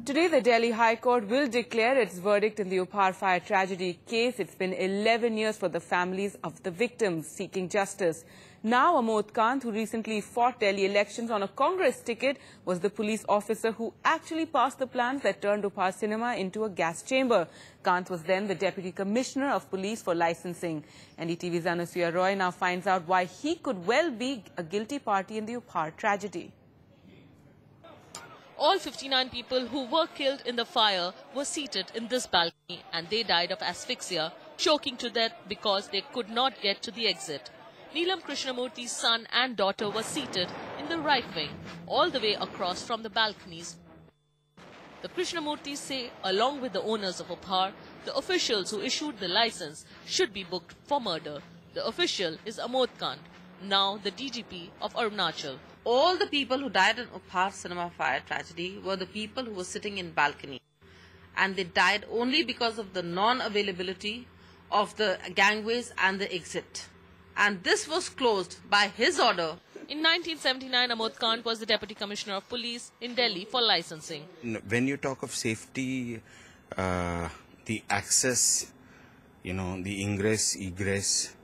Today, the Delhi High Court will declare its verdict in the Uphaar fire tragedy case. It's been 11 years for the families of the victims seeking justice. Now, Amod Kanth, who recently fought Delhi elections on a Congress ticket, was the police officer who actually passed the plans that turned Uphaar Cinema into a gas chamber. Kanth was then the Deputy Commissioner of Police for licensing. NDTV's Ansal Roy now finds out why he could well be a guilty party in the Uphaar tragedy. All 59 people who were killed in the fire were seated in this balcony and they died of asphyxia, choking to death because they could not get to the exit. Shekhar Krishnamurti's son and daughter were seated in the right wing, all the way across from the balconies. The Krishnamurtis say, along with the owners of Uphaar, the officials who issued the license should be booked for murder. The official is Amod Kanth, now the DGP of Arunachal. All the people who died in Uphaar Cinema fire tragedy were the people who were sitting in balcony. And they died only because of the non-availability of the gangways and the exit. And this was closed by his order. In 1979, Amod Kanth was the Deputy Commissioner of Police in Delhi for licensing. When you talk of safety, the access, the ingress, egress,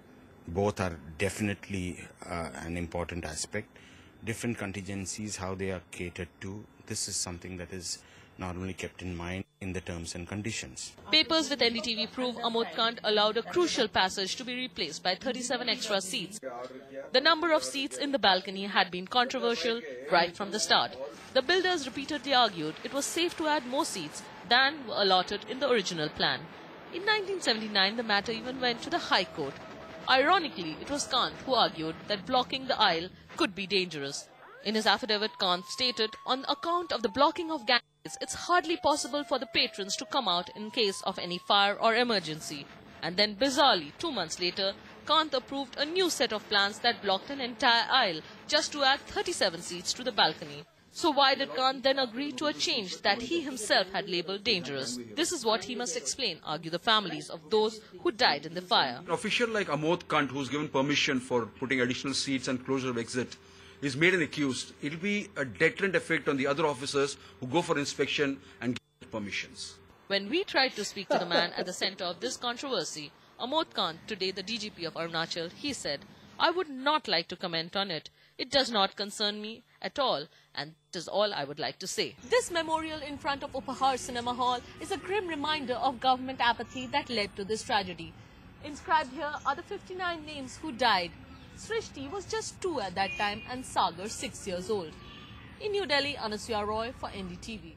both are definitely an important aspect. Different contingencies, how they are catered to, this is something that is normally kept in mind in the terms and conditions. Papers with NDTV prove Amod Kanth allowed a crucial passage to be replaced by 37 extra seats. The number of seats in the balcony had been controversial right from the start. The builders repeatedly argued it was safe to add more seats than were allotted in the original plan. In 1979, the matter even went to the High Court. Ironically, it was Kanth who argued that blocking the aisle could be dangerous. In his affidavit, Kanth stated, on account of the blocking of gangways, it's hardly possible for the patrons to come out in case of any fire or emergency. And then bizarrely, 2 months later, Kanth approved a new set of plans that blocked an entire aisle just to add 37 seats to the balcony. So why did Kanth then agree to a change that he himself had labelled dangerous? This is what he must explain, argue the families of those who died in the fire. An official like Amod Kanth, who's given permission for putting additional seats and closure of exit, is made an accused. It will be a deterrent effect on the other officers who go for inspection and get permissions. When we tried to speak to the man at the center of this controversy, Amod Kanth, today the DGP of Arunachal, he said, I would not like to comment on it. It does not concern me at all, and it is all I would like to say. This memorial in front of Uphaar Cinema Hall is a grim reminder of government apathy that led to this tragedy. Inscribed here are the 59 names who died. Srishti was just 2 at that time and Sagar 6 years old. In New Delhi, Ansal Roy for NDTV.